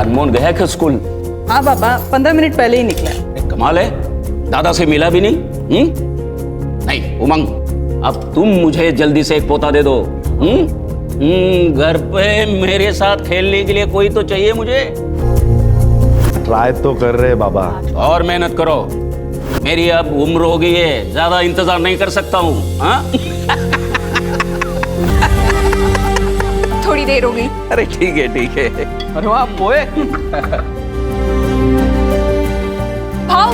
अनमोल गया क्या स्कूल? हाँ पापा, 15 मिनट पहले ही निकला। कमाल है, दादा से मिला भी नहीं। नहीं उमंग, अब तुम मुझे जल्दी से एक पोता दे दो। घर पे मेरे साथ खेलने के लिए कोई तो चाहिए मुझे। ट्राई तो कर रहे बाबा। और मेहनत करो, मेरी अब उम्र हो गई है, ज्यादा इंतजार नहीं कर सकता हूँ। हाँ थोड़ी देर हो गई। अरे ठीक है ठीक है। अरे वाह पोए। भाव,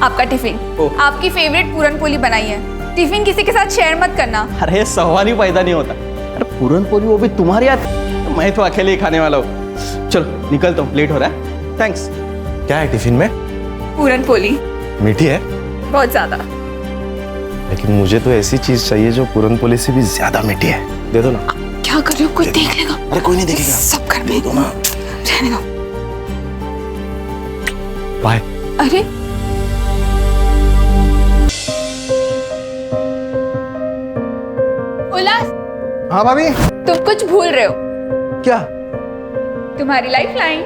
आपका टिफिन। आपकी फेवरेट पूरन पोली बनाई है। टिफिन किसी के साथ शेयर मत करना। अरे सवाल ही पैदा नहीं होता। अरे पूरन पोली वो भी तुम्हारे हाथ, मैं तो अकेले ही खाने वाला हूँ। चलो निकलता हूँ, लेट हो रहा है। थैंक्स। क्या है टिफिन में? पूरन पोली। मीठी है? बहुत ज्यादा। लेकिन मुझे तो ऐसी चीज चाहिए जो पूरन पोली से भी ज्यादा मीठी है। दे दो ना। क्या कर रहे हो? कोई देख लेगा। अरे कोई नहीं देखेगा। सब घर में। दो ना। रहने दो। बाय। अरे उल्लास, हाँ भाभी। तुम कुछ भूल रहे हो। क्या? तुम्हारी lifeline.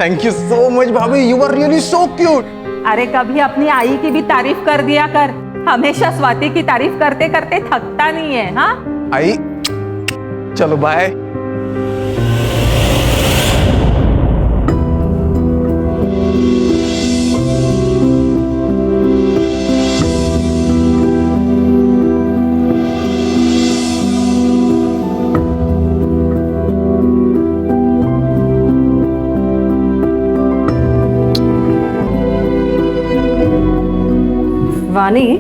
Thank you so much भाभी, you are really so cute. अरे कभी अपनी आई की भी तारीफ कर दिया कर, हमेशा स्वाति की तारीफ करते करते थकता नहीं है। हाँ आई, चलो बाय। वानी,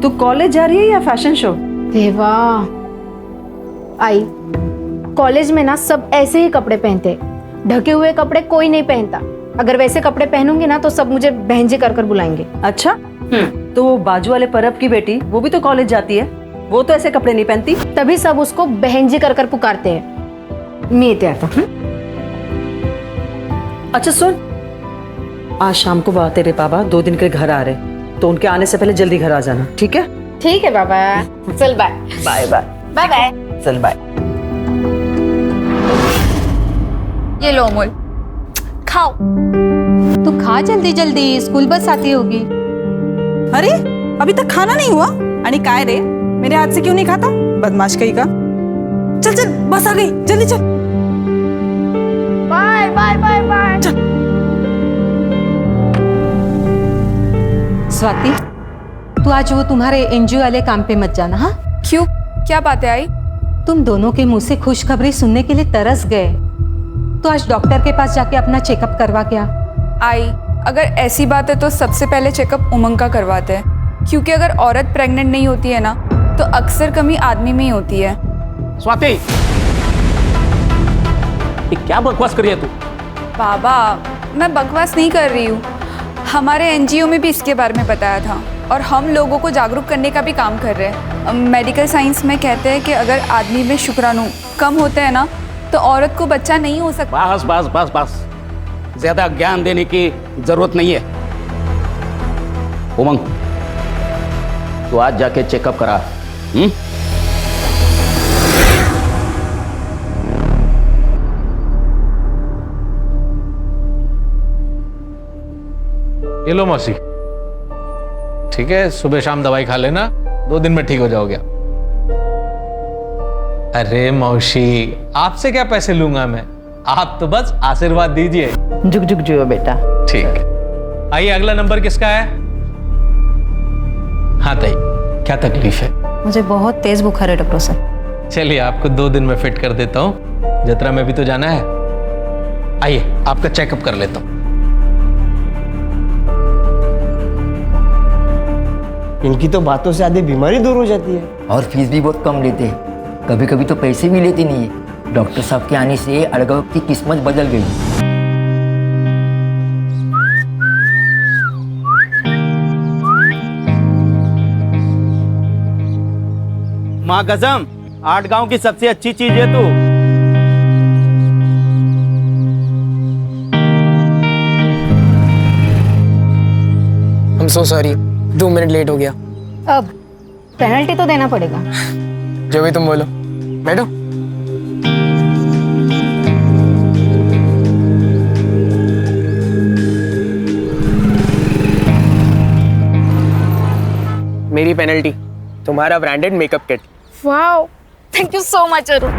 तू कॉलेज जा रही है या फैशन शो? देवा, आई कॉलेज में ना सब ऐसे ही कपड़े पहनते, ढके हुए कपड़े कोई नहीं पहनता। अगर वैसे कपड़े पहनूंगी ना तो सब मुझे बहन जी कर बुलाएंगे। अच्छा, तो वो बाजू वाले परब की बेटी, वो भी तो कॉलेज जाती है, वो तो ऐसे कपड़े नहीं पहनती। तभी सब उसको बहन जी कर पुकारते हैं। मैं क्या था? अच्छा सुन, आज शाम को तेरे पापा 2 दिन के घर आ रहे, तो उनके आने से पहले जल्दी घर आ जाना, ठीक है? ठीक है बाबा, चल bye. Bye bye. Bye bye. चल बाय। ये लो अमोल, खाओ। तू खा जल्दी जल्दी, स्कूल बस आती होगी। अरे अभी तक खाना नहीं हुआ? आणि काय रे, मेरे हाथ से क्यों नहीं खाता? बदमाश कहीं का। चल चल, बस आ गई, जल्दी चल। Bye bye bye bye. Swati, तू आज वो तुम्हारे एनजीओ वाले काम पे मत जाना। हाँ क्यों? क्या बातें आई? तुम दोनों के मुंह से खुशखबरी सुनने के लिए तरस गए, तो आज डॉक्टर के पास जाके अपना चेकअप करवा क्या? आई, अगर ऐसी बात है तो सबसे पहले चेकअप उमंग का करवाते हैं, क्योंकि अगर औरत प्रेग्नेंट नहीं होती है ना तो अक्सर कमी आदमी में ही होती है। स्वाति, ये क्या बकवास कर रही है तू? बाबा, मैं बकवास नहीं कर रही हूँ। हमारे एनजीओ में भी इसके बारे में बताया था और हम लोगों को जागरूक करने का भी काम कर रहे हैं। मेडिकल साइंस में कहते हैं कि अगर आदमी में शुक्राणु कम होते हैं ना तो औरत को बच्चा नहीं हो सकता। बस बस बस बस, ज्यादा ज्ञान देने की जरूरत नहीं है। उमंग, तू आज जाके चेकअप करा। ये लो मौसी, ठीक है, सुबह शाम दवाई खा लेना, 2 दिन में ठीक हो जाओगे। अरे मौसी, आपसे क्या पैसे लूंगा मैं, आप तो बस आशीर्वाद दीजिए। जुग जुग जियो बेटा। ठीक। आइए, अगला नंबर किसका है? हाँ ताई, क्या तकलीफ है? मुझे बहुत तेज बुखार है डॉक्टर साहब। चलिए, आपको 2 दिन में फिट कर देता हूँ, जतरा में भी तो जाना है। आइए, आपका चेकअप कर लेता हूँ। इनकी तो बातों से आधी बीमारी दूर हो जाती है। और फीस भी बहुत कम लेते हैं, कभी कभी तो पैसे भी लेते नहीं है। डॉक्टर साहब के आने से अड़गव की किस्मत बदल गई। माँ कसम, 8 गांव की सबसे अच्छी चीज है तू। I'm so sorry, 2 minute late हो गया। अब पेनल्टी तो देना पड़ेगा। जो भी तुम बोलो। बैठो। तुम्हारा branded makeup kit. Wow, thank you so much Arun.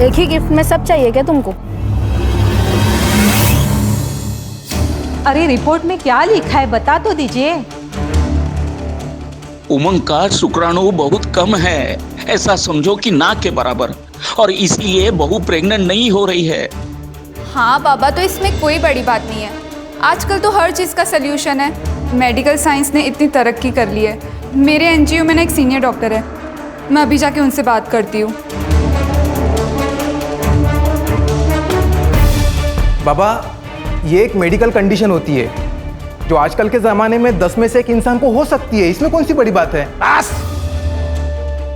एक ही गिफ्ट में सब चाहिए क्या तुमको? अरे रिपोर्ट में क्या लिखा है बता तो दीजिए। उमंग का शुक्राणु बहुत कम है, ऐसा समझो कि ना के बराबर, और इसलिए बहू प्रेग्नेंट नहीं हो रही है। हाँ बाबा, तो इसमें कोई बड़ी बात नहीं है। आजकल तो हर चीज़ का सल्यूशन है। मेडिकल साइंस ने इतनी तरक्की कर ली है। मेरे एनजीओ में ना एक सीनियर डॉक्टर है, मैं अभी जाके उनसे बात करती हूँ। बाबा, ये एक मेडिकल कंडीशन होती है जो आजकल के ज़माने में 10 में से एक इंसान को हो सकती है। इसमें कौन सी बड़ी बात है? बस,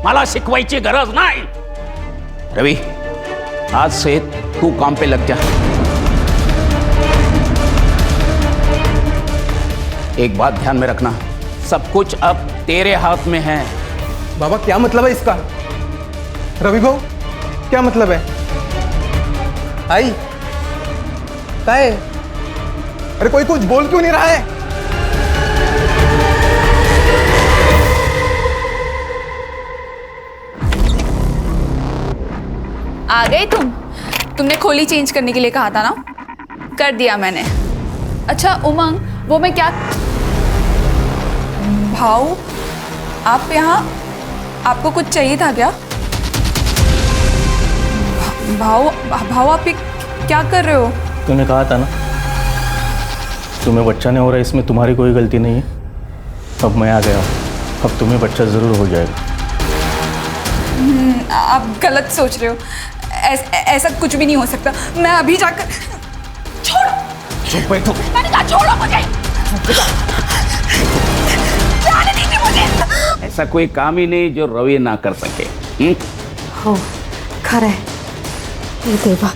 मला शिकवायची गरज नाही। रवि, आज से तू काम पे लग जा। एक बात ध्यान में रखना, सब कुछ अब तेरे हाथ में है। बाबा, क्या मतलब है इसका? रवि भाऊ, क्या मतलब है? आई क्या है? अरे कोई कुछ बोल क्यों नहीं रहा है? आ गए तुमने खोली चेंज करने के लिए कहा था ना, कर दिया मैंने। अच्छा उमंग, वो मैं क्या भाऊ, आप यहाँ, आपको कुछ चाहिए था क्या? भाऊ आप ये क्या कर रहे हो? तूने कहा था ना तुम्हें बच्चा नहीं हो रहा, इसमें तुम्हारी कोई गलती नहीं है। अब मैं आ गया, अब तुम्हें बच्चा ज़रूर हो जाएगा। आप गलत सोच रहे हो, ऐसा कुछ भी नहीं हो सकता। मैं अभी जाकर, छोड़ो। चुप बैठो। मैंने कहा छोड़ो मुझे, जाने दीजिए मुझे। ऐसा कोई काम ही नहीं जो रवि ना कर सके। हो, खरा है ये देवा।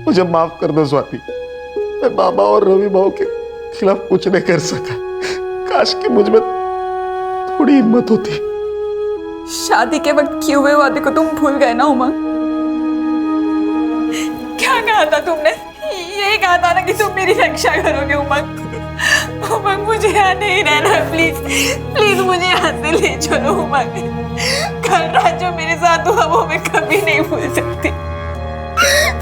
मुझे माफ कर दो स्वाति, मैं बाबा और रवि भाव के खिलाफ कुछ नहीं कर सका। काश कि मुझ में थोड़ी हिम्मत होती। शादी के वक्त किए हुए वादे को तुम भूल गए ना उमंग? क्या कहा था तुमने? यही कहा था ना कि तुम मेरी रक्षा करोगे उमंग। उमंग, मुझे यहाँ नहीं रहना, प्लीज प्लीज मुझे यहाँ से ले चलो उमंग। कल रात जो मेरे साथ हुआ वो मैं कभी नहीं भूल सकती,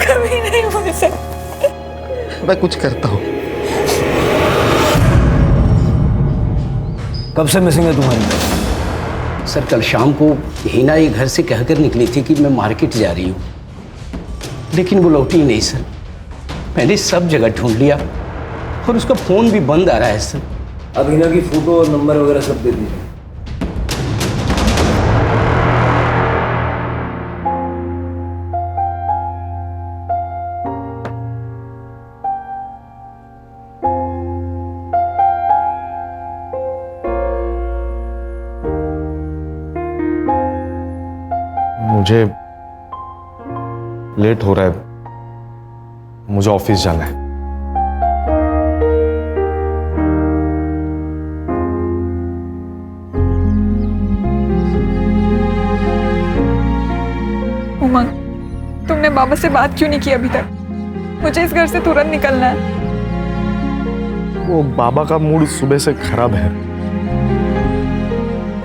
कभी नहीं भूल सकती। मैं कुछ करता हूँ। कब से मिसिंग है तुम्हारी? सर, कल शाम को हिना ये घर से कहकर निकली थी कि मैं मार्केट जा रही हूँ, लेकिन वो लौटी ही नहीं सर। मैंने सब जगह ढूंढ लिया और उसका फोन भी बंद आ रहा है सर। अब हिना की फोटो और नंबर वगैरह सब दे दीजिए। मुझे लेट हो रहा है, मुझे ऑफिस जाना है। उमंग, तुमने बाबा से बात क्यों नहीं की अभी तक? मुझे इस घर से तुरंत निकलना है। वो बाबा का मूड सुबह से खराब है,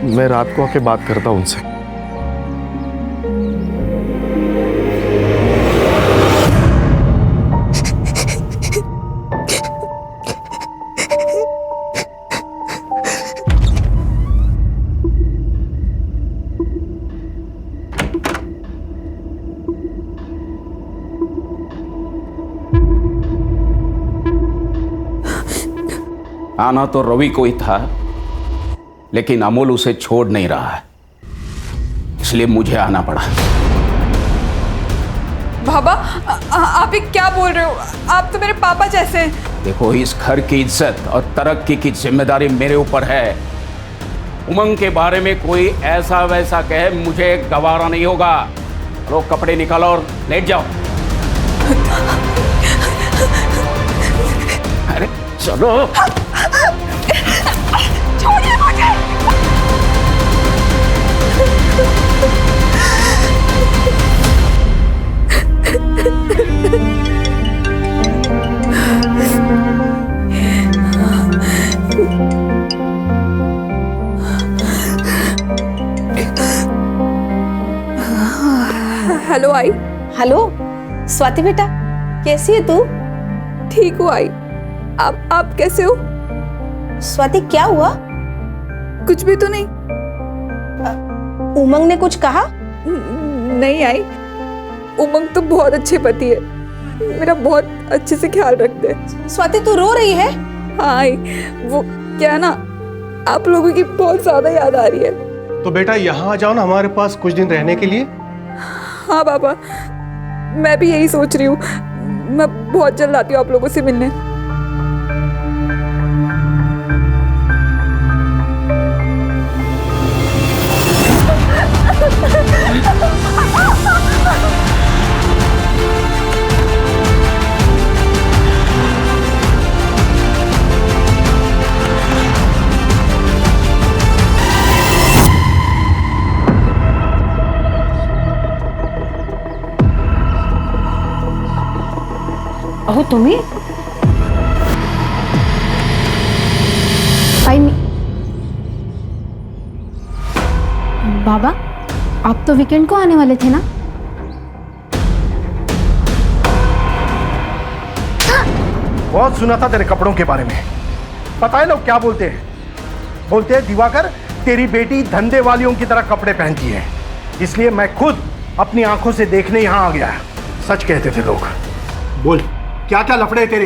मैं रात को आके बात करता हूं उनसे। आना तो रवि को ही था, लेकिन अमोल उसे छोड़ नहीं रहा है, इसलिए मुझे आना पड़ा। बाबा, आप ये क्या बोल रहे हो? आप तो मेरे पापा जैसे हैं। देखो, इस घर की इज्जत और तरक्की की जिम्मेदारी मेरे ऊपर है। उमंग के बारे में कोई ऐसा वैसा कहे, मुझे गवारा नहीं होगा। लो कपड़े निकालो और लेट जाओ। अरे चलो। छोड़िए मुझे। हेलो आई। हेलो स्वाति बेटा, कैसी है तू? ठीक हूँ आई। आप कैसे हो? स्वाति क्या हुआ? कुछ भी तो नहीं। उमंग ने कुछ कहा? नहीं आई, उमंग तो बहुत अच्छे पति है, मेरा बहुत अच्छे से ख्याल रखते हैं। स्वाति तू रो रही है? हाँ आई, वो क्या ना, आप लोगों की बहुत ज्यादा याद आ रही है। तो बेटा यहाँ आ जाओ ना हमारे पास कुछ दिन रहने के लिए। हाँ पापा, मैं भी यही सोच रही हूँ। मैं बहुत जल्द आती हूँ आप लोगों से मिलने। अहो तुम्ही बाबा, आप तो वीकेंड को आने वाले थे ना? बहुत सुना था तेरे कपड़ों के बारे में। पता है लोग क्या बोलते हैं? बोलते हैं दिवाकर तेरी बेटी धंधे वालियों की तरह कपड़े पहनती है, इसलिए मैं खुद अपनी आंखों से देखने यहाँ आ गया। सच कहते थे लोग। बोल क्या क्या लफड़े तेरे,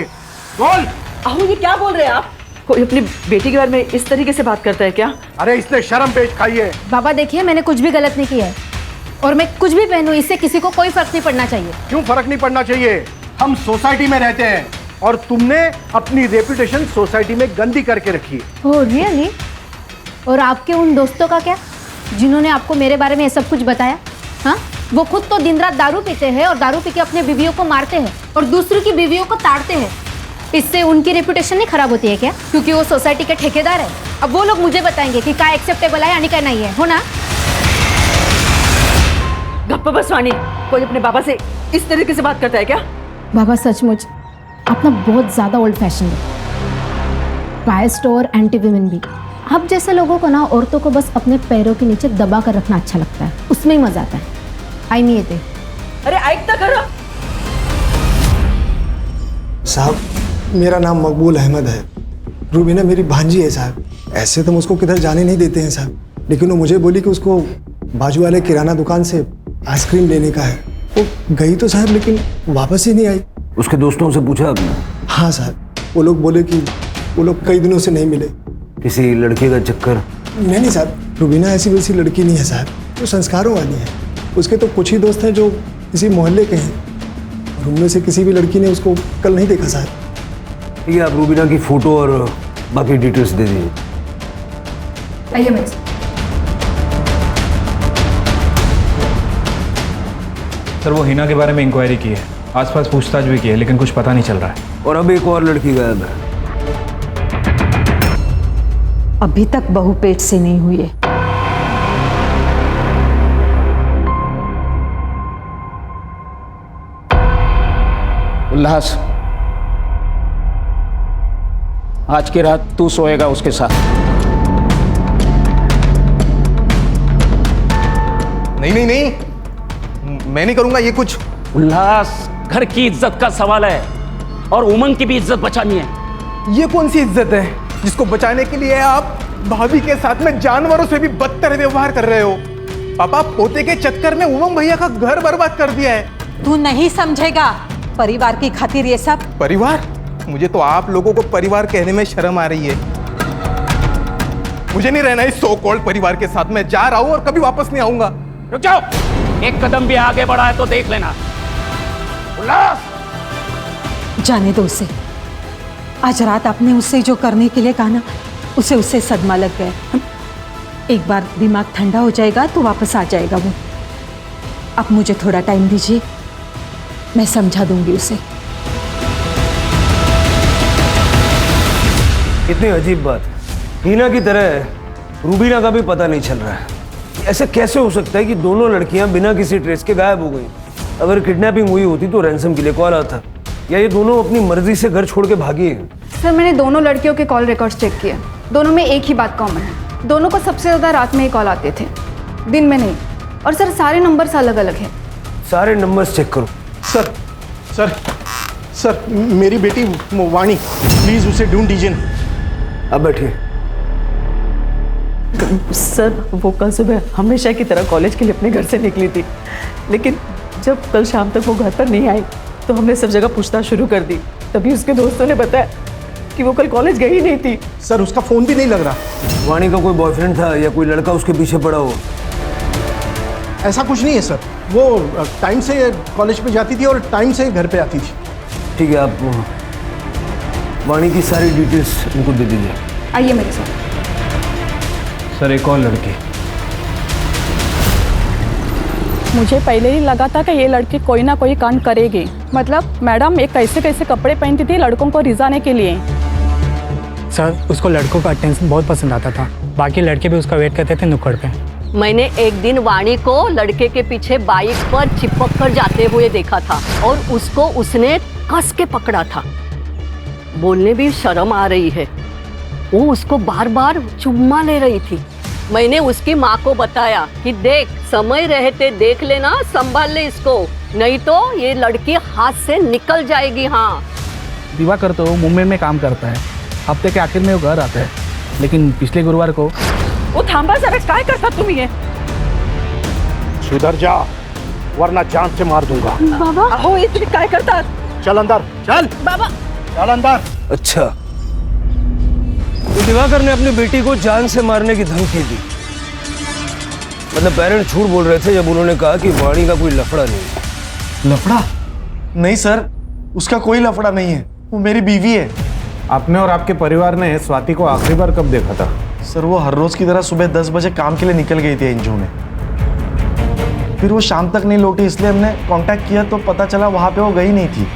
बोल। अहो ये क्या बोल रहे हैं आप? कोई अपनी बेटी के बारे में इस तरीके से बात करता है क्या? अरे इसने शर्म पेश खाई है। बाबा देखिए, मैंने कुछ भी गलत नहीं किया है और मैं कुछ भी पहनूं इससे किसी को कोई फर्क नहीं पड़ना चाहिए। क्यों फर्क नहीं पड़ना चाहिए? हम सोसाइटी में रहते हैं और तुमने अपनी रेपुटेशन सोसाइटी में गंदी करके रखी है। Oh really? और आपके उन दोस्तों का क्या, जिन्होंने आपको मेरे बारे में ये सब कुछ बताया? हाँ, वो खुद तो दिन रात दारू पीते हैं और दारू पी के अपने बीवियों को मारते हैं और दूसरों की बीवियों को ताड़ते हैं। इससे उनकी रेपुटेशन नहीं खराब होती है क्या? क्योंकि वो सोसाइटी के ठेकेदार है। अब वो लोग मुझे बताएंगे कि क्या एक्सेप्टेबल है यानी क्या नहीं है, हो ना? गप्पा बस वाणी, कोई अपने बाबा से इस तरीके से बात करता है क्या? बाबा सचमुच आप ना बहुत ज़्यादा ओल्ड फैशन है, बायस्ड और एंटी विमेन भी। आप जैसे लोगों को ना औरतों को बस अपने पैरों के नीचे दबा कर रखना अच्छा लगता है, उसमें ही मजा आता है। आई नहीं थे। अरे ऐकता खरं? साहब मेरा नाम मकबूल अहमद है, रूबीना मेरी भांजी है साहब। ऐसे तो मुझको किधर जाने नहीं देते हैं साहब, लेकिन वो मुझे बोली कि उसको बाजू वाले किराना दुकान से आइसक्रीम लेने का है। वो गई तो साहब लेकिन वापस ही नहीं आई। उसके दोस्तों से पूछा आपने? हाँ साहब, वो लोग बोले कि वो लोग कई दिनों से नहीं मिले। किसी लड़के का चक्कर? नहीं साहब, रूबीना ऐसी वैसी लड़की नहीं है साहब, वो संस्कारों वाली है। उसके तो कुछ ही दोस्त हैं जो इसी मोहल्ले के हैं और उनमें से किसी भी लड़की ने उसको कल नहीं देखा साहब। ठीक है, आप रूबीना की फोटो और बाकी डिटेल्स दे दीजिए। आइए मिस। सर वो हिना के बारे में इंक्वायरी की है, आसपास पूछताछ भी की है, लेकिन कुछ पता नहीं चल रहा है। और अब एक और लड़की गायब है। अभी तक बहू पेट से नहीं हुई है। उल्लास, आज की रात तू सोएगा उसके साथ। नहीं नहीं नहीं, मैं नहीं करूंगा ये कुछ। उल्लास, घर की इज्जत का सवाल है और उमंग की भी इज्जत बचानी है। ये कौन सी इज्जत है जिसको बचाने के लिए आप भाभी के साथ में जानवरों से भी बदतर व्यवहार कर रहे हो? पापा पोते के चक्कर में उमंग भैया का घर बर्बाद कर दिया है। तू नहीं समझेगा, परिवार की खातिर ये सब। परिवार? मुझे तो आप लोगों को परिवार कहने में शर्म आ रही है। मुझे नहीं रहना इस सो कॉल्ड परिवार के साथ। मैं जा रहा हूं और कभी वापस नहीं आऊंगा। रुक जाओ, एक कदम भी आगे बढ़ा है तो देख लेना। उल्लास, जाने दो उसे। आज रात आपने उससे जो करने के लिए कहा ना, उसे उससे सदमा लग गया। एक बार दिमाग ठंडा हो जाएगा तो वापस आ जाएगा वो। आप मुझे थोड़ा टाइम दीजिए, मैं समझा दूंगी उसे। इतनी अजीब बात, हीना की तरह रूबीना का भी पता नहीं चल रहा है। ऐसे कैसे हो सकता है कि दोनों लड़कियां बिना किसी ट्रेस के गायब हो गई? अगर किडनैपिंग हुई होती तो रैंसम के लिए कॉल आता, या ये दोनों अपनी मर्जी से घर छोड़ के भागी है? सर मैंने दोनों लड़कियों के कॉल रिकॉर्ड्स चेक किए, दोनों में एक ही बात कॉमन है, दोनों को सबसे ज़्यादा रात में ही कॉल आते थे, दिन में नहीं। और सर सारे नंबर्स अलग अलग हैं। सारे नंबर्स चेक करो। सर सर सर मेरी बेटी वाणी, प्लीज उसे ढूंढ दीजिए ना। अब बैठिए। सर वो कल सुबह हमेशा की तरह कॉलेज के लिए अपने घर से निकली थी, लेकिन जब कल शाम तक वो घर पर नहीं आई तो हमने सब जगह पूछताछ शुरू कर दी। तभी उसके दोस्तों ने बताया कि वो कल कॉलेज गई नहीं थी। सर उसका फोन भी नहीं लग रहा। वाणी का कोई बॉयफ्रेंड था या कोई लड़का उसके पीछे पड़ा हो? ऐसा कुछ नहीं है सर, वो टाइम से कॉलेज पे जाती थी और टाइम से घर पे आती थी। ठीक है, आप वाणी की सारी डिटेल्स उनको दे दीजिए। आइए मेरे साथ। सर एक और लड़की। मुझे पहले ही लगा था कि ये लड़की कोई ना कोई कांड करेगी। मतलब मैडम ये कैसे कैसे कपड़े पहनती थी लड़कों को रिझाने के लिए। सर उसको लड़कों का अटेंशन बहुत पसंद आता था, बाकी लड़के भी उसका वेट करते थे नुक्कड़ पे। मैंने एक दिन वाणी को लड़के के पीछे बाइक पर चिपक कर जाते हुए देखा था और उसको उसने कस के पकड़ा था। बोलने भी शर्म आ रही है, वो उसको बार बार चुम्मा ले रही थी। मैंने उसकी माँ को बताया कि देख समय रहते देख लेना, संभाल ले इसको, नहीं तो ये लड़की हाथ से निकल जाएगी। हाँ दिवाकर तो मुंबई में काम करता है, हफ्ते के आखिर में वो घर आता है, लेकिन पिछले गुरुवार को वो थांबा जरा, काय करता तुम्ही ये? सुधर जा वरना जान से मार दूंगा। बाबा हो इतने काय करता? चल अंदर चल। बाबा चल अंदर। अच्छा, तो दिवाकर ने अपनी बेटी को जान से मारने की धमकी दी। मतलब पेरेंट्स झूठ बोल रहे थे जब उन्होंने कहा कि वाणी का कोई लफड़ा नहीं। लफड़ा? नहीं सर, उसका कोई लफड़ा नहीं है, वो मेरी बीवी है। आपने और आपके परिवार ने स्वाति को आखिरी बार कब देखा था? सर वो हर रोज की तरह सुबह 10 बजे काम के लिए निकल गई थी एनजीओ में, फिर वो शाम तक नहीं लौटी, इसलिए हमने कांटेक्ट किया तो पता चला वहाँ पे वो गई नहीं थी।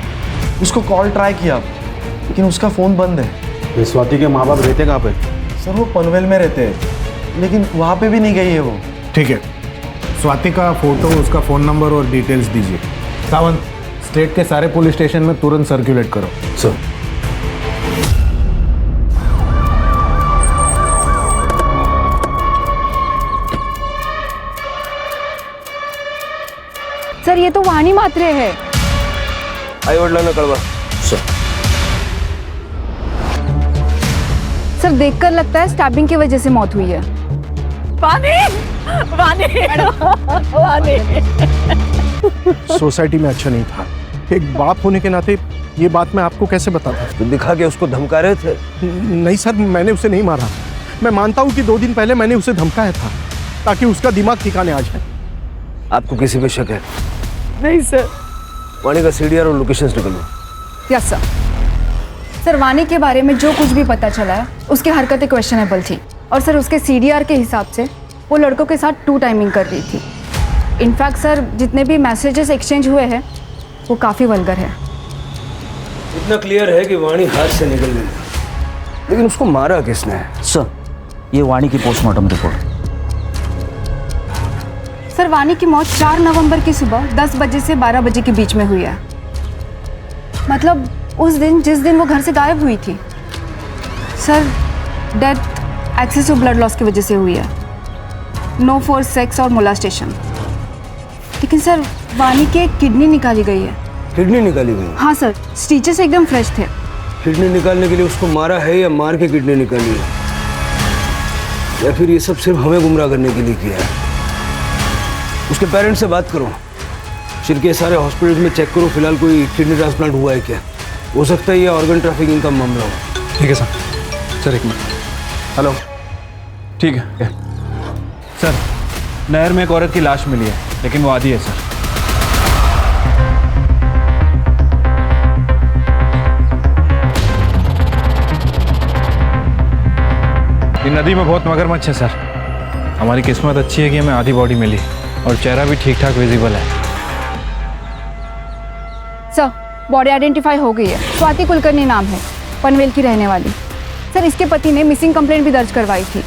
उसको कॉल ट्राई किया लेकिन उसका फ़ोन बंद है। स्वाति के माँ बाप रहते कहाँ पे? सर वो पनवेल में रहते हैं, लेकिन वहाँ पे भी नहीं गई है वो। ठीक है, स्वाति का फोटो, उसका फ़ोन नंबर और डिटेल्स दीजिए। सावंत, स्टेट के सारे पुलिस स्टेशन में तुरंत सर्कुलेट करो। सर सर ये तो वाणी मात्रे है। आई वडिलांना कळवा। सर देखकर लगता है स्टैबिंग की वजह से मौत हुई है। वाणी, वाणी, वाणी। सोसाइटी में अच्छा नहीं था। एक बाप होने के नाते ये बात मैं आपको कैसे बताता? तो दिखा के उसको धमका रहे थे? नहीं सर, मैंने उसे नहीं मारा। मैं मानता हूँ कि 2 दिन पहले मैंने उसे धमकाया था ताकि उसका दिमाग ठिकाने आ जाए। आपको किसी पे शक है? नहीं सर। वाणी का सीडीआर और लोकेशंस निकलो। Yes sir. सर वाणी के बारे में जो कुछ भी पता चला है उसकी हरकतें क्वेश्चनेबल थी, और सर उसके सीडीआर के हिसाब से वो लड़कों के साथ 2 टाइमिंग कर रही थी। इनफैक्ट सर जितने भी मैसेजेस एक्सचेंज हुए हैं वो काफ़ी वल्गर है। इतना क्लियर है कि वाणी हाथ से निकल गई, लेकिन उसको मारा किसने? सर ये वाणी की पोस्टमार्टम रिपोर्ट। सर वाणी की मौत 4 नवंबर की सुबह 10 बजे से 12 बजे के बीच में हुई है। मतलब उस दिन जिस दिन वो घर से गायब हुई थी। Sir death excessive blood loss की वजह से हुई है, नो फोर्स सेक्स और मोलास्टेशन। लेकिन सर वाणी के किडनी निकाली गई है। किडनी निकाली गई? हाँ सर, स्टिचेस एकदम फ्रेश थे। किडनी निकालने के लिए उसको मारा है या मार के किडनी निकाली है, या फिर ये सब सिर्फ हमें गुमराह करने के लिए किया है? उसके पेरेंट्स से बात करो, शहर के सारे हॉस्पिटल्स में चेक करो फिलहाल कोई किडनी ट्रांसप्लांट हुआ है क्या। हो सकता है ये ऑर्गन ट्रैफिकिंग का मामला हो। ठीक है सर, एक मिनट। हेलो, ठीक है सर, नहर में एक औरत की लाश मिली है, लेकिन वो आधी है सर। ये नदी में बहुत मगरमच्छ है सर। हमारी किस्मत अच्छी है कि हमें आधी बॉडी मिली। और चेहरा भी ठीक ठाक विजिबल है। सर, बॉडी आइडेंटिफाई हो गई है। स्वाति कुलकर्णी नाम है, पनवेल की रहने वाली। सर, इसके पति ने मिसिंग कंप्लेंट भी दर्ज करवाई थी।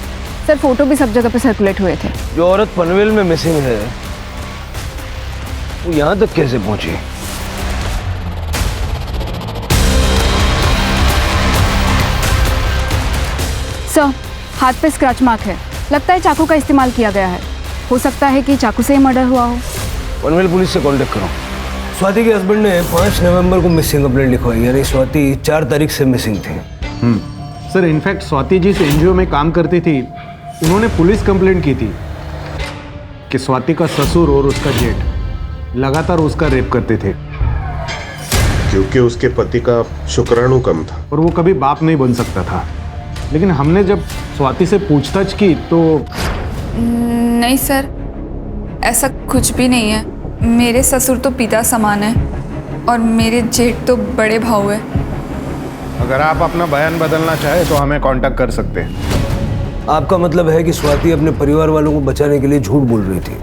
सर, फोटो भी सब जगह पे सर्कुलेट हुए थे। जो औरत पनवेल में मिसिंग है वो यहाँ तक कैसे पहुंची? सर, हाथ पे स्क्रैच मार्क है। लगता है चाकू का इस्तेमाल किया गया है। हो सकता है कि चाकू से ही मर्डर हुआ हो। पनवेल पुलिस से कांटेक्ट करो। स्वाति के हस्बैंड ने 5 नवंबर को मिसिंग कंप्लेंट लिखवाई, यानी स्वाति 4 तारीख से मिसिंग थी। सर, इनफैक्ट स्वाति जिस एनजीओ में काम करती थी उन्होंने पुलिस कंप्लेंट की थी कि स्वाति का ससुर और उसका जेठ लगातार उसका रेप करते थे, क्योंकि उसके पति का शुक्राणु कम था और वो कभी बाप नहीं बन सकता था। लेकिन हमने जब स्वाति से पूछताछ की तो नहीं सर, ऐसा कुछ भी नहीं है। मेरे ससुर तो पिता समान है और मेरे जेठ तो बड़े भाऊ है। अगर आप अपना बयान बदलना चाहे तो हमें कांटेक्ट कर सकते हैं। आपका मतलब है कि स्वाति अपने परिवार वालों को बचाने के लिए झूठ बोल रही थी?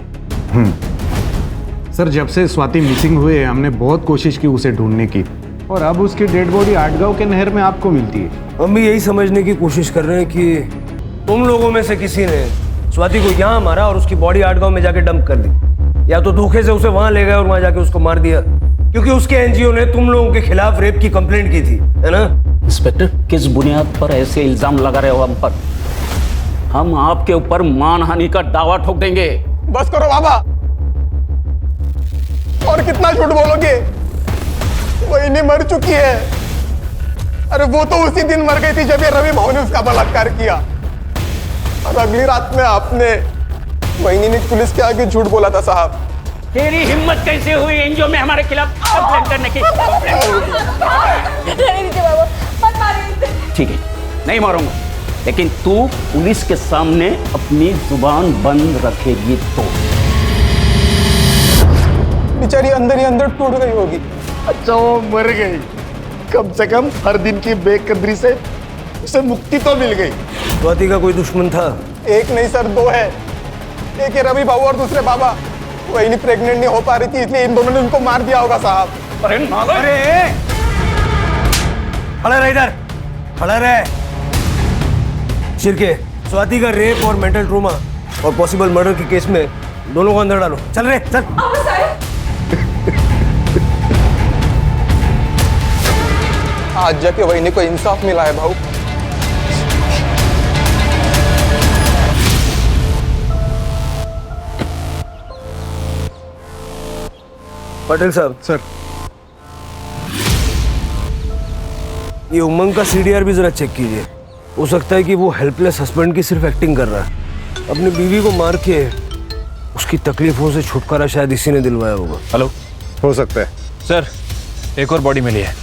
सर, जब से स्वाति मिसिंग हुए हमने बहुत कोशिश की उसे ढूंढने की, और अब उसकी डेड बॉडी आटगांव के नहर में आपको मिलती है। हम भी यही समझने की कोशिश कर रहे हैं कि तुम लोगों में से किसी ने स्वाति को यहाँ मारा और उसकी बॉडी आटगांव में जाके डंप कर दी, या तो धोखे से उसे वहां ले गए और वहां जाके उसको मार दिया, क्योंकि उसके एनजीओ ने तुम लोगों के खिलाफ रेप की कंप्लेंट की थी, है ना? इंस्पेक्टर, किस बुनियाद पर ऐसे इल्जाम लगा रहे हो हम पर? हम आपके ऊपर मानहानि का दावा ठोक देंगे। बस करो बाबा, और कितना झूठ बोलोगे? वही मर चुकी है। अरे वो तो उसी दिन मर गई थी जब ये रवि भाऊ ने उसका बलात्कार किया, और अगली रात में आपने वही ने पुलिस के आगे झूठ बोला था। साहब, तेरी हिम्मत कैसे हुई एनजीओ में हमारे खिलाफ कंप्लेंट करने की? ठीक है, नहीं मारूंगा, लेकिन तू पुलिस के सामने अपनी जुबान बंद रखेगी तो। बेचारी अंदर ही अंदर टूट गई होगी। अच्छा, वो मर गई, कम से कम हर दिन की बेकदरी से उसे मुक्ति तो मिल गई। स्वाति का कोई दुश्मन था? एक नहीं सर, 2 है। एक है रवि भाऊ और दूसरे बाबा। वही नहीं प्रेग्नेंट नहीं हो पा रही थी, इसलिए इन दोनों ने उनको मार दिया होगा। साहब, अरे खड़ा रह, इधर खड़ा रह। शिरके, स्वाति का रेप और मेंटल ट्रोमा और पॉसिबल मर्डर के केस में दोनों को अंदर डालो। चल रे, चल। आज जाके वही को इंसाफ मिला है भाऊ। पटेल साहब। सर, ये उमंग का सीडीआर भी जरा चेक कीजिए। हो सकता है कि वो हेल्पलेस हस्बैंड की सिर्फ एक्टिंग कर रहा है। अपनी बीवी को मार के उसकी तकलीफों से छुटकारा शायद इसी ने दिलवाया होगा। हेलो, हो सकता है। सर, एक और बॉडी मिली है।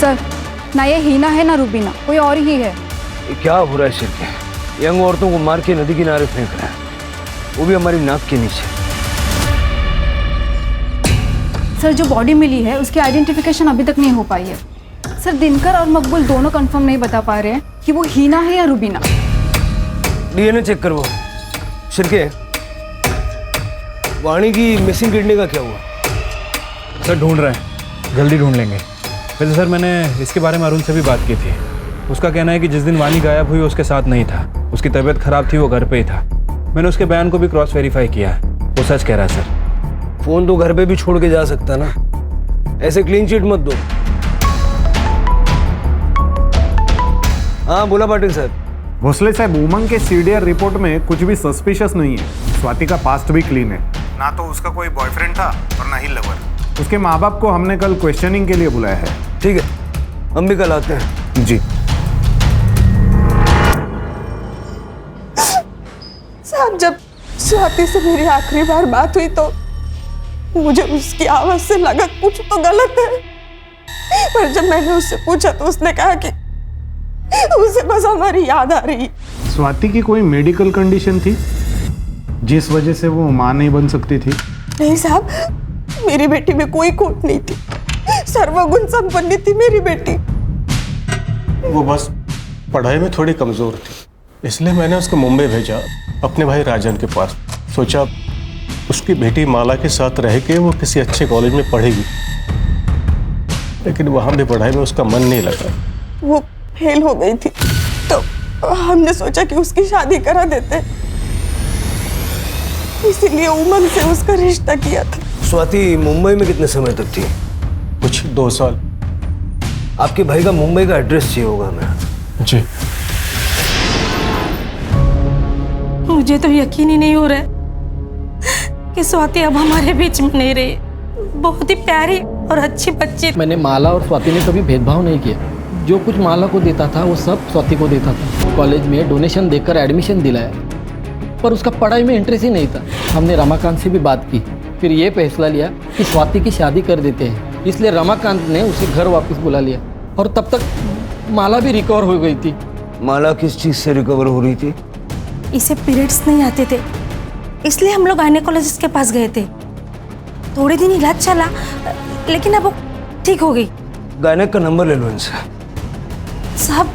सर, ना ये हीना है ना रूबीना, कोई और ही है। ये क्या हो रहा है शिरके? यंग औरतों को मार के नदी किनारे फेंक रहा है, वो भी हमारी नाक के नीचे। सर, जो बॉडी मिली है उसकी आइडेंटिफिकेशन अभी तक नहीं हो पाई है। सर, दिनकर और मकबूल दोनों कंफर्म नहीं बता पा रहे हैं कि वो हीना है या रूबीना। डीएनए चेक करवाओ। शिरके, वाणी की मिसिंग किडनी का क्या हुआ? सर, ढूंढ रहे हैं, जल्दी ढूंढ लेंगे। वैसे सर, मैंने इसके बारे में अरुण से भी बात की थी। उसका कहना है कि जिस दिन वाणी गायब हुई उसके साथ नहीं था, उसकी तबीयत खराब थी, वो घर पे ही था। मैंने उसके बयान को भी क्रॉस वेरीफाई किया है, वो सच कह रहा है सर। फोन तो घर पे भी छोड़ के जा सकता ना, ऐसे क्लीन चिट मत दो। हाँ, बोला पाटिल साहब। भोसले साहब, उमंग के सीडीआर रिपोर्ट में कुछ भी सस्पिशियस नहीं है। स्वाति का पास्ट भी क्लीन है, ना तो उसका कोई बॉयफ्रेंड था और ना ही लवर। उसके माँ बाप को हमने कल क्वेश्चनिंग के लिए बुलाया है। ठीक है, हम भी कल आते हैं। जी साहब, जब स्वाति से मेरी आखिरी बार बात हुई तो मुझे उसकी आवाज से लगा कुछ तो गलत है, पर जब मैंने उससे पूछा तो उसने कहा कि उसे बस हमारी याद आ रही। स्वाति की कोई मेडिकल कंडीशन थी जिस वजह से वो मां नहीं बन सकती थी? नहीं साहब, मेरी बेटी में कोई खोट नहीं थी, सर्वगुण संपन्न थी मेरी बेटी। वो बस पढ़ाई में थोड़ी कमजोर थी, इसलिए मैंने उसको मुंबई भेजा अपने भाई राजन के पास। सोचा उसकी बेटी माला के साथ रह के वो किसी अच्छे कॉलेज में पढ़ेगी, लेकिन वहां भी पढ़ाई में उसका मन नहीं लगा। वो फेल हो गई थी तो हमने सोचा कि उसकी शादी करा देते, इसीलिए उमंग से उसका रिश्ता किया था। स्वाति मुंबई में कितने समय तक थी? कुछ 2 साल। आपके भाई का मुंबई का एड्रेस चाहिए होगा हमें। जी। मुझे तो यकीन ही नहीं हो रहा है कि स्वाति अब हमारे बीच में नहीं रही। बहुत ही प्यारी और अच्छी बच्ची। मैंने माला और स्वाति ने कभी भेदभाव नहीं किया। जो कुछ माला को देता था वो सब स्वाति को देता था। कॉलेज में डोनेशन देकर एडमिशन दिलाया, पर उसका पढ़ाई में इंटरेस्ट ही नहीं था। हमने रमाकांत से भी बात की, फिर ये फैसला लिया कि स्वाति की शादी कर देते हैं। इसलिए रमाकांत ने उसे घर वापस बुला लिया और तब तक माला भी रिकवर हो गई थी। माला किस चीज़ से रिकवर हो रही थी? इसे पीरियड्स नहीं आते थे, इसलिए हम लोग गायनेकोलॉजिस्ट के पास गए थे। थोड़े दिन इलाज चला, लेकिन अब वो ठीक हो गई। गायनेक का नंबर ले लो इनसे। साहब,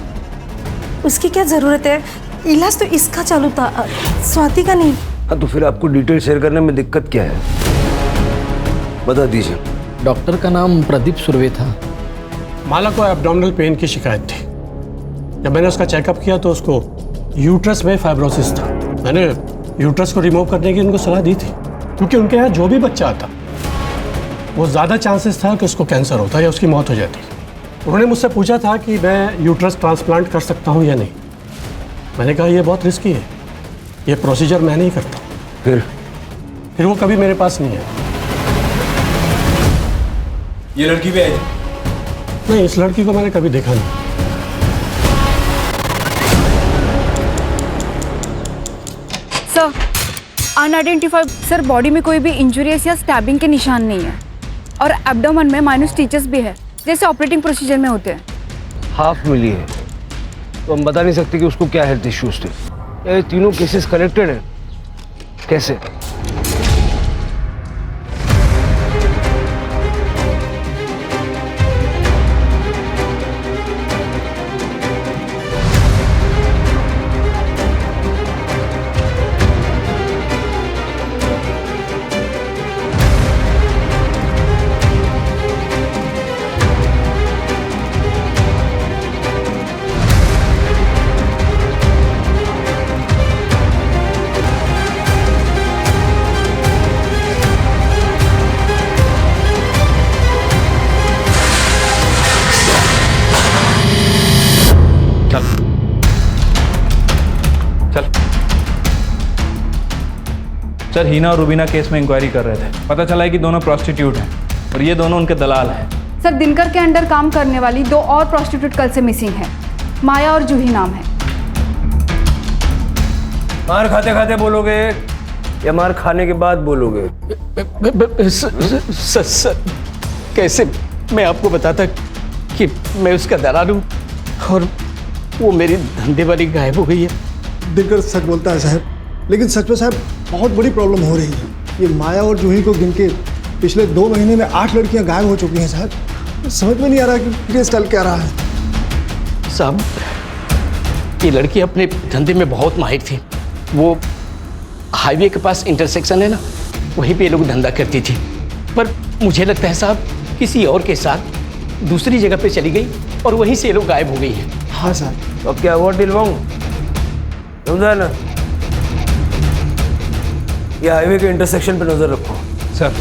उसकी क्या ज़रूरत है? इलाज तो इसका चालू था, स्वाति का नहीं। हाँ, तो फिर आपको डिटेल शेयर करने में दिक्कत क्या है, बता दीजिए। डॉक्टर का नाम प्रदीप सुर्वे था। माला को एब्डोमिनल पेन की शिकायत थी। जब मैंने उसका चेकअप किया तो उसको यूट्रस में फाइब्रोसिस था। मैंने यूट्रस को रिमूव करने की उनको सलाह दी थी, क्योंकि उनके यहाँ जो भी बच्चा आता वो ज़्यादा चांसेस था कि उसको कैंसर होता या उसकी मौत हो जाती। उन्होंने मुझसे पूछा था कि मैं यूट्रस ट्रांसप्लांट कर सकता हूँ या नहीं। मैंने कहा ये बहुत रिस्की है, ये प्रोसीजर मैं नहीं करता। फिर वो कभी मेरे पास नहीं है। ये लड़की भी आई? नहीं, इस लड़की को मैंने कभी देखा नहीं। Sir, unidentified. सर, बॉडी में कोई भी इंजुरीज या स्टैबिंग के निशान नहीं है और एब्डोमेन में माइनर स्टिचेस भी है, जैसे ऑपरेटिंग प्रोसीजर में होते हैं। हाफ मिली है तो हम बता नहीं सकते कि उसको क्या हेल्थ इश्यूज थे। ये तीनों केसेस कनेक्टेड हैं कैसे? सर, हीना और रुबीना केस में इंक्वायरी कर रहे थे। पता चला है कि दोनों प्रोस्टिट्यूट हैं और ये दोनों उनके दलाल हैं। सर, दिनकर के अंडर काम करने वाली 2 और प्रोस्टिट्यूट कल से मिसिंग है। माया और जूही नाम है। मार खाते खाते बोलोगे या मार खाने के बाद बोलोगे? सर, कैसे मैं आपको बताता कि मैं उसका दलाल हूँ और वो मेरी धंधे वाली गायब हो गई है। दिनकर सच बोलता है साहब, लेकिन सच में साहब बहुत बड़ी प्रॉब्लम हो रही है। ये माया और जूही को गिन के पिछले 2 महीने में 8 लड़कियां गायब हो चुकी हैं साहब। समझ में नहीं आ रहा कि केस चल क्या रहा है। साहब, ये लड़की अपने धंधे में बहुत माहिर थी। वो हाईवे के पास इंटरसेक्शन है ना, वहीं पे ये लोग धंधा करती थी। पर मुझे लगता है साहब किसी और के साथ दूसरी जगह पे चली गई और वहीं से ये लोग गायब हो गई हैं। हाँ साहब। अब क्या हुआ दिलवाऊं? समझा ना? ये हाईवे के इंटरसेक्शन पे नजर रखो। सर,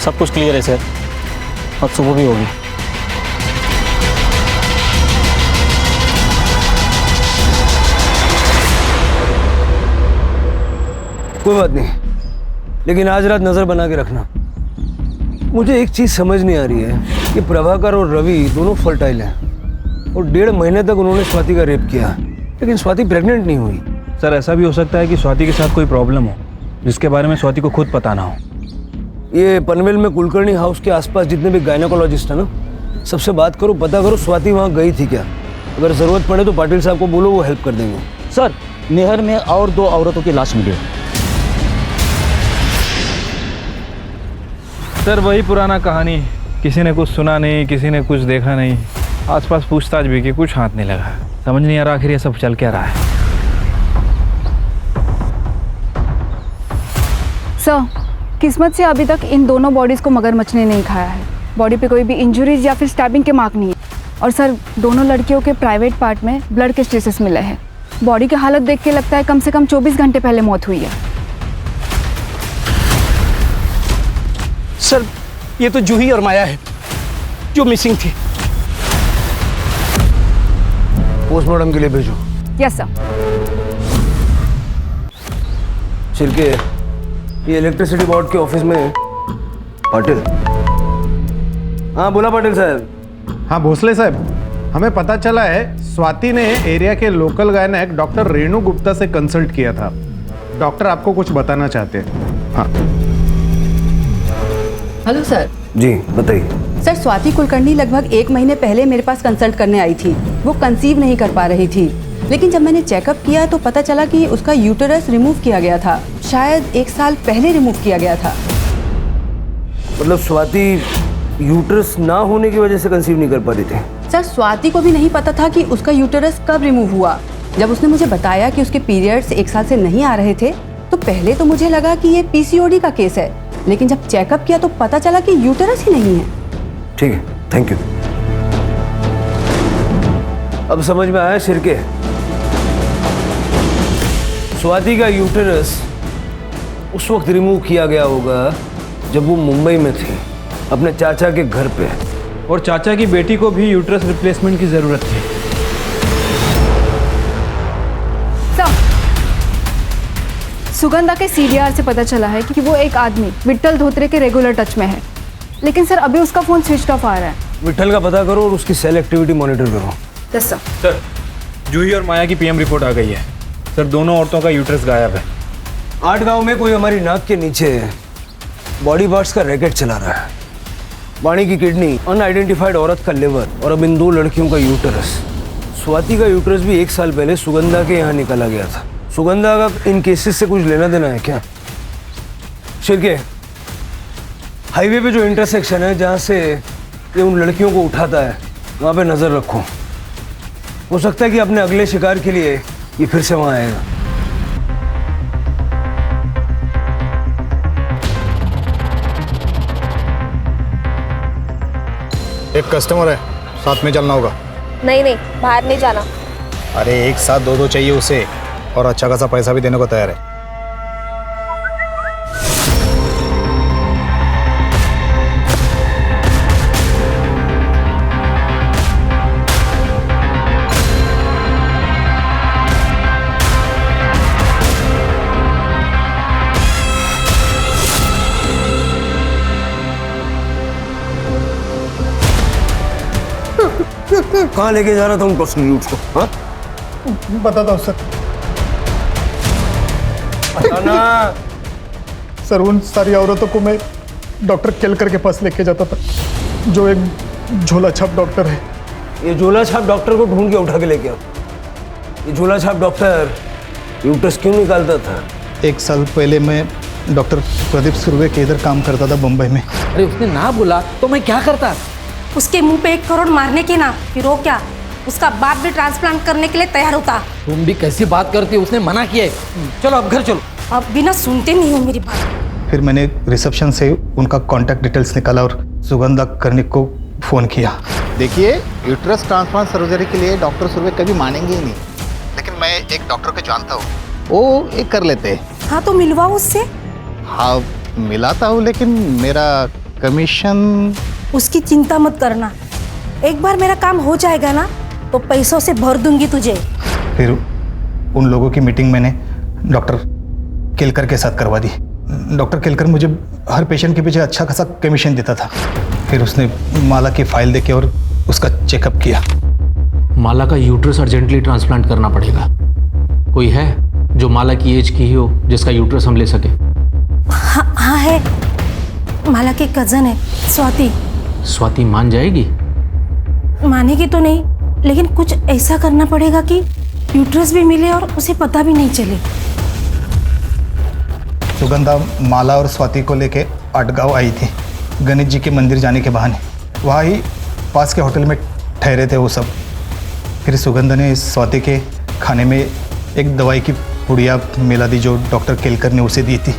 सब कुछ क्लियर है सर, अब सुबह भी होगी। कोई बात नहीं, लेकिन आज रात नज़र बना के रखना। मुझे एक चीज़ समझ नहीं आ रही है कि प्रभाकर और रवि दोनों फर्टाइल हैं और 1.5 महीने तक उन्होंने स्वाति का रेप किया, लेकिन स्वाति प्रेग्नेंट नहीं हुई। सर ऐसा भी हो सकता है कि स्वाति के साथ कोई प्रॉब्लम हो जिसके बारे में स्वाति को खुद पता ना हो। ये पनवेल में कुलकर्णी हाउस के आसपास जितने भी गायनोकोलॉजिस्ट हैं ना, सबसे बात करो, पता करो स्वाति वहाँ गई थी क्या। अगर ज़रूरत पड़े तो पाटिल साहब को बोलो, वो हेल्प कर देंगे। सर नहर में और 2 औरतों की लाश मिली। सर वही पुराना कहानी, किसी ने कुछ सुना नहीं, किसी ने कुछ देखा नहीं, आसपास पूछताछ भी की, कुछ हाथ नहीं लगा। समझ नहीं आ रहा आखिर ये सब चल क्या रहा है। सर किस्मत से अभी तक इन दोनों बॉडीज़ को मगरमच्छ ने नहीं खाया है। बॉडी पे कोई भी इंजरीज या फिर स्टैबिंग के मार्क नहीं है। और सर दोनों लड़कियों के प्राइवेट पार्ट में ब्लड के स्ट्रेसेस मिले हैं। बॉडी की हालत देख के लगता है कम से कम 24 घंटे पहले मौत हुई है। सर ये तो जूही और माया है जो मिसिंग थी। पोस्टमार्टम के लिए भेजो। Yes sir. छिलके, ये इलेक्ट्रिसिटी बोर्ड के ऑफिस में पाटिल। हाँ बोला पाटिल साहब। हाँ भोसले साहब, हमें पता चला है स्वाति ने एरिया के local gynaec doctor Renu Gupta से कंसल्ट किया था। डॉक्टर आपको कुछ बताना चाहते हैं। हाँ हेलो सर। जी बताइए। सर स्वाति कुलकर्णी लगभग 1 महीने पहले मेरे पास कंसल्ट करने आई थी। वो कंसीव नहीं कर पा रही थी, लेकिन जब मैंने चेकअप किया तो पता चला कि उसका यूटेरस रिमूव किया गया था। शायद 1 साल पहले रिमूव किया गया था। मतलब स्वाति यूटेरस ना होने की वजह से कंसीव नहीं कर पा रही थी? सर स्वाति को भी नहीं पता था कि उसका यूटेरस कब रिमूव हुआ। जब उसने मुझे बताया कि उसके पीरियड्स 1 साल से नहीं आ रहे थे तो पहले तो मुझे लगा कि ये पीसीओडी का केस है, लेकिन जब चेकअप किया तो पता चला कि यूटेरस ही नहीं है। ठीक है, थैंक यू। अब समझ में आया शिरके, स्वाति का यूटेरस उस वक्त रिमूव किया गया होगा जब वो मुंबई में थी अपने चाचा के घर पे, और चाचा की बेटी को भी यूट्रस रिप्लेसमेंट की जरूरत थी। सुगंधा के सीडीआर से पता चला है कि वो एक आदमी विट्ठल धोत्रे के रेगुलर टच में है, लेकिन सर अभी उसका फोन स्विच ऑफ आ रहा है। विट्ठल का पता करो और उसकी सेल एक्टिविटी मॉनिटर करो। Yes sir. सर जूही और माया की पीएम रिपोर्ट आ गई है। सर दोनों औरतों का यूट्रस गायब है। 8 गांव में कोई हमारी नाक के नीचे बॉडी पार्ट्स का रैकेट चला रहा है। वाणी की किडनी, अनआइडेंटिफाइड औरत का लिवर और अब इन 2 लड़कियों का यूटेरस। स्वाति का यूटेरस भी 1 साल पहले सुगंधा के यहाँ निकाला गया था। सुगंधा का इन केसेस से कुछ लेना देना है क्या? शिरके, हाईवे पे जो इंटरसेक्शन है जहाँ से ये उन लड़कियों को उठाता है वहाँ पे नज़र रखो। हो सकता है कि अपने अगले शिकार के लिए ये फिर से वहाँ आएगा। एक कस्टमर है, साथ में चलना होगा। नहीं नहीं, बाहर नहीं जाना। अरे एक साथ 2 चाहिए उसे, और अच्छा खासा पैसा भी देने को तैयार है। कहाँ लेके जा रहा था उन प्रोस्टिट्यूट्स को? हाँ बताता हूँ सर। सर उन सारी औरतों को मैं डॉक्टर केलकर के पास लेके जाता था, जो एक झोला छाप डॉक्टर है। ये झोला छाप डॉक्टर को ढूंढ के उठा के लेके आओ। ये झोला छाप डॉक्टर यूट्रस क्यों निकालता था? 1 साल पहले मैं डॉक्टर प्रदीप सुर्वे के इधर काम करता था बम्बई में। अरे उसने ना बोला तो मैं क्या करता? उसके मुंह पे 1 करोड़ मारने के ना, फिर वो क्या, उसका बाप भी ट्रांसप्लांट करने के लिए तैयार होता। तुम भी कैसी बात करती हो? उसने मना किया है। चलो अब घर चलो। अब बिना सुनते नहीं हो मेरी बात। फिर मैंने रिसेप्शन से उनका कॉन्टैक्ट डिटेल्स निकाला और सुगंधा कर्णिक को फ़ोन किया। देखिए, यूट्रस ट्रांसप्लांट सर्जरी के लिए डॉक्टर सुर्वे कभी मानेंगे ही नहीं, लेकिन मैं एक डॉक्टर को जानता हूँ, वो एक कर लेते हैं। हाँ तो मिलवाओ उससे। हाँ मिलाता हूँ, लेकिन मेरा कमीशन। उसकी चिंता मत करना, एक बार मेरा काम हो जाएगा ना तो पैसों से भर दूंगी तुझे। फिर उन लोगों की मीटिंग मैंने डॉक्टर केलकर के साथ करवा दी। डॉक्टर केलकर मुझे हर पेशेंट के पीछे अच्छा खासा कमीशन देता था। फिर उसने माला की फाइल देके और उसका चेकअप किया। माला का यूट्रस अर्जेंटली ट्रांसप्लांट करना पड़ेगा। कोई है जो माला की एज की ही हो जिसका यूट्रस हम ले सके? हाँ है, माला की कजन है स्वाति। स्वाति मान जाएगी? मानेगी तो नहीं, लेकिन कुछ ऐसा करना पड़ेगा कि यूट्रस भी मिले और उसे पता भी नहीं चले। सुगंधा माला और स्वाति को लेके आटगांव आई थी गणेश जी के मंदिर जाने के बहाने। वहाँ ही पास के होटल में ठहरे थे वो सब। फिर सुगंधा ने स्वाति के खाने में एक दवाई की पुड़िया मिला दी जो डॉक्टर केलकर ने उसे दी थी।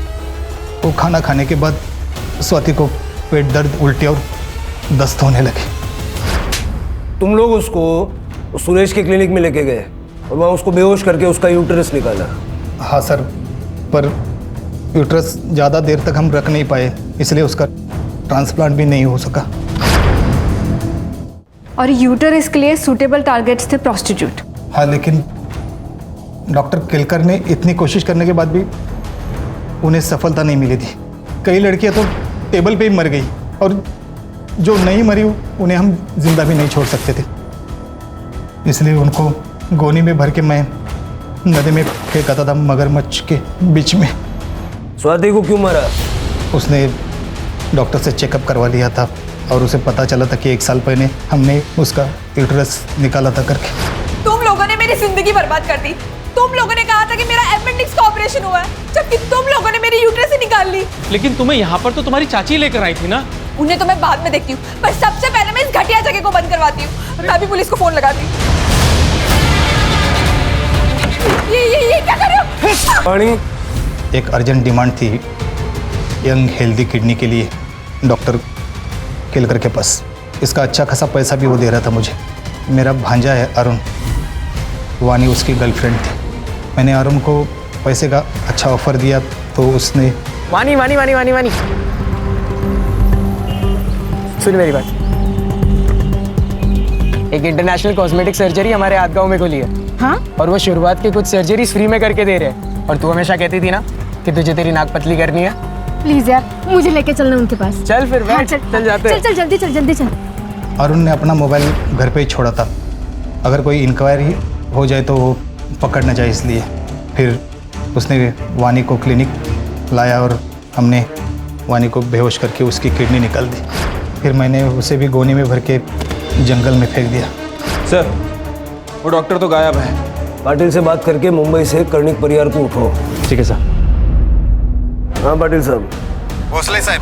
वो खाना खाने के बाद स्वाति को पेट दर्द, उल्टी और दस्त होने लगे। तुम लोग उसको सुरेश के क्लिनिक में लेके गए और वहाँ उसको बेहोश करके उसका यूट्रस निकाला? हाँ सर, पर यूट्रस ज़्यादा देर तक हम रख नहीं पाए, इसलिए उसका ट्रांसप्लांट भी नहीं हो सका। और यूटरस के लिए सूटेबल टारगेट्स थे प्रोस्टिट्यूट। हाँ, लेकिन डॉक्टर केलकर ने इतनी कोशिश करने के बाद भी उन्हें सफलता नहीं मिली थी। कई लड़कियां तो टेबल पे ही मर गई और जो नहीं मरी उन्हें हम जिंदा भी नहीं छोड़ सकते थे। इसलिए उनको गोनी में भर के मैं नदी में फेंकाता था, मगरमच्छ के बीच में। स्वाति को क्यों मारा? उसने डॉक्टर से चेकअप करवा लिया था और उसे पता चला था कि 1 साल पहले हमने उसका यूट्रस निकाला था करके। तुम लोगों ने मेरी जिंदगी बर्बाद कर दी। तुम लोगों ने कहा था कि मेरा अपेंडिक्स का ऑपरेशन हुआ है, जबकि तुम लोगों ने मेरी यूट्रस ही निकाल ली। लेकिन तुम्हें यहाँ पर तो तुम्हारी चाची लेकर आई थी ना। उन्हें तो मैं बाद में देखती हूँ, पर सबसे पहले मैं इस घटिया जगह को बंद करवाती हूँ। मैं भी पुलिस को फोन लगाती हूँ। ये क्या कर रहे हो? पानी। एक अर्जेंट डिमांड थी यंग हेल्दी किडनी के लिए डॉक्टर केलकर के पास। इसका अच्छा खासा पैसा भी वो दे रहा था मुझे। मेरा भांजा है अरुण, वानी उसकी गर्लफ्रेंड थी। मैंने अरुण को पैसे का अच्छा ऑफर दिया तो उसने वानी वानी वानी वानी वानी सुन मेरी बात। एक इंटरनेशनल कॉस्मेटिक सर्जरी हमारे आदगांव में खुली है। हाँ? और वो शुरुआत की कुछ सर्जरीज फ्री में करके दे रहे हैं। और तू हमेशा कहती थी ना कि तुझे तेरी नाक पतली करनी है। प्लीज यार, मुझे लेके चलना उनके पास। चल फिर बैठ। चल जाते हैं। चल जल्दी चल, जल्दी चल। अरुण ने अपना मोबाइल घर पे ही छोड़ा था, अगर कोई इंक्वायरी हो जाए तो वो पकड़ न जाए, इसलिए। फिर उसने वानी को क्लिनिक लाया और हमने वानी को बेहोश करके उसकी किडनी निकाल दी। फिर मैंने उसे भी गोनी में भर के जंगल में फेंक दिया। सर, वो डॉक्टर तो गायब है। पाटिल से बात करके मुंबई से कर्णिक परिवार को उठो। ठीक है सर। हाँ पाटिल साहब। भोसले साहब,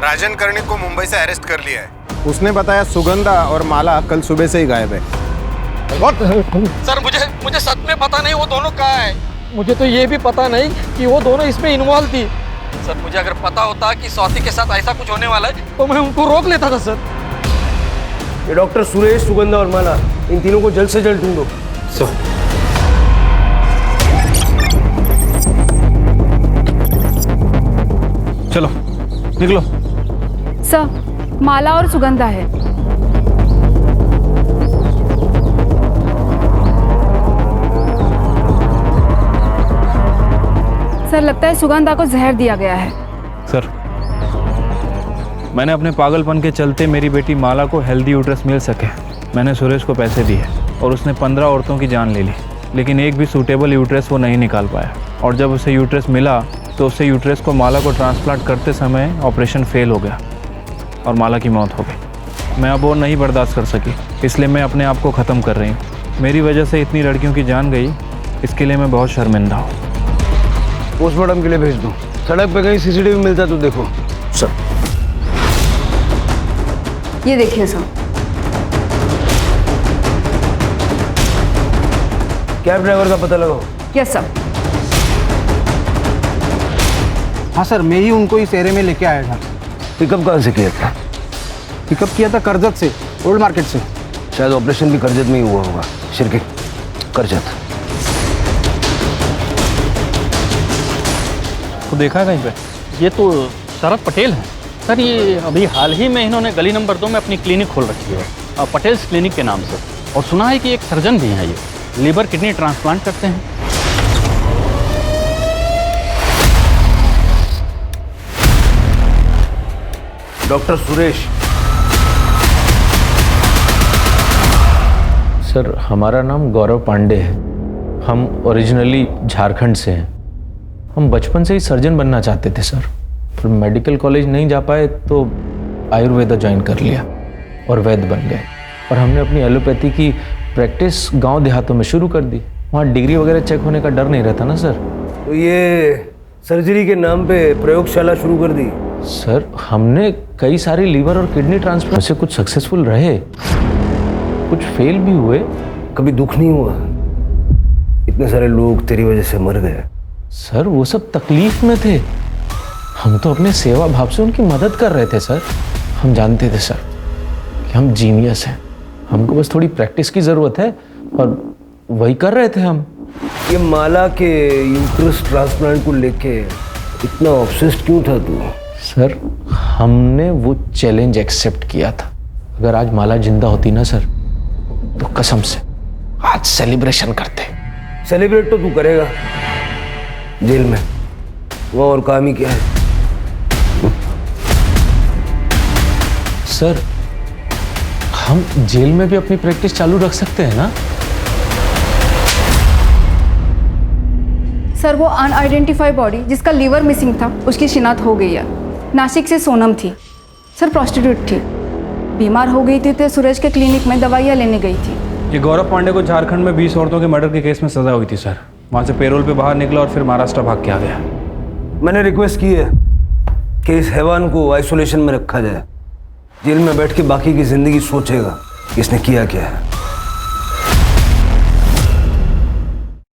राजन कर्णिक को मुंबई से अरेस्ट कर लिया है। उसने बताया सुगंधा और माला कल सुबह से ही गायब है। सर मुझे सच में पता नहीं वो दोनों कहाँ है। मुझे तो ये भी पता नहीं कि वो दोनों इसमें इन्वॉल्व थी। सर मुझे अगर पता होता कि स्वाति के साथ ऐसा कुछ होने वाला है तो मैं उनको रोक लेता था सर। ये डॉक्टर सुरेश, सुगंधा और माला, इन तीनों को जल्द से जल्द ढूंढो। सर चलो निकलो। सर, माला और सुगंधा है। सर लगता है सुगंधा को जहर दिया गया है। सर, मैंने अपने पागलपन के चलते मेरी बेटी माला को हेल्दी यूट्रस मिल सके, मैंने सुरेश को पैसे दिए और उसने 15 औरतों की जान ले ली, लेकिन एक भी सूटेबल यूट्रस वो नहीं निकाल पाया। और जब उसे यूट्रस मिला तो उससे यूट्रस को माला को ट्रांसप्लांट करते समय ऑपरेशन फेल हो गया और माला की मौत हो गई। मैं अब और नहीं बर्दाश्त कर सकी, इसलिए मैं अपने आप को ख़त्म कर रही हूँ। मेरी वजह से इतनी लड़कियों की जान गई, इसके लिए मैं बहुत शर्मिंदा हूँ। पोस्टमार्टम के लिए भेज दो। सड़क पे कहीं सीसीटीवी मिलता तो देखो। सर ये देखिए सर। कैब ड्राइवर का पता लगाओ। Yes sir. हाँ सर, मैं ही उनको इस एरिया में लेके आया था। पिकअप कहाँ से किया था? पिकअप किया था करजत से, ओल्ड मार्केट से। शायद ऑपरेशन भी करजत में ही हुआ होगा। शिरके करजत तो देखा है कहीं पे? ये तो शरद पटेल हैं सर। ये अभी हाल ही में इन्होंने गली नंबर 2 में अपनी क्लिनिक खोल रखी है, पटेल्स क्लिनिक के नाम से। और सुना है कि एक सर्जन भी हैं, ये लीवर किडनी ट्रांसप्लांट करते हैं। डॉक्टर सुरेश। सर हमारा नाम गौरव पांडे है। हम ओरिजिनली झारखंड से हैं। हम बचपन से ही सर्जन बनना चाहते थे सर, पर मेडिकल कॉलेज नहीं जा पाए तो आयुर्वेदा ज्वाइन कर लिया और वैद्य बन गए। और हमने अपनी एलोपैथी की प्रैक्टिस गांव देहातों में शुरू कर दी। वहाँ डिग्री वगैरह चेक होने का डर नहीं रहता ना सर। तो ये सर्जरी के नाम पे प्रयोगशाला शुरू कर दी? सर हमने कई सारी लीवर और किडनी ट्रांसप्लांट से कुछ सक्सेसफुल रहे, कुछ फेल भी हुए। कभी दुख नहीं हुआ? इतने सारे लोग तेरी वजह से मर गए। सर वो सब तकलीफ में थे, हम तो अपने सेवा भाव से उनकी मदद कर रहे थे सर। हम जानते थे सर कि हम जीनियस हैं, हमको बस थोड़ी प्रैक्टिस की ज़रूरत है और वही कर रहे थे हम। ये माला के यूट्रस ट्रांसप्लांट को लेके इतना ऑब्सेस्ड क्यों था तू? सर हमने वो चैलेंज एक्सेप्ट किया था। अगर आज माला जिंदा होती ना सर, तो कसम से आज सेलिब्रेशन करते। सेलिब्रेट तो तू करेगा जेल में, वो और काम ही क्या है? सर हम जेल में भी अपनी प्रैक्टिस चालू रख सकते हैं ना? सर वो अनआइडेंटिफाइड बॉडी जिसका लीवर मिसिंग था, उसकी शिनाख्त हो गई है। नासिक से सोनम थी सर, प्रोस्टिट्यूट थी, बीमार हो गई थी तो सूरज के क्लिनिक में दवाइयाँ लेने गई थी। ये गौरव पांडे को झारखंड में 20 औरतों के मर्डर के केस में सजा हुई थी सर। वहाँ से पेरोल पे बाहर निकला और फिर महाराष्ट्र भाग के आ गया। मैंने रिक्वेस्ट की है कि इस हैवान को आइसोलेशन में रखा जाए। जेल में बैठ के बाकी की जिंदगी सोचेगा कि इसने किया क्या है।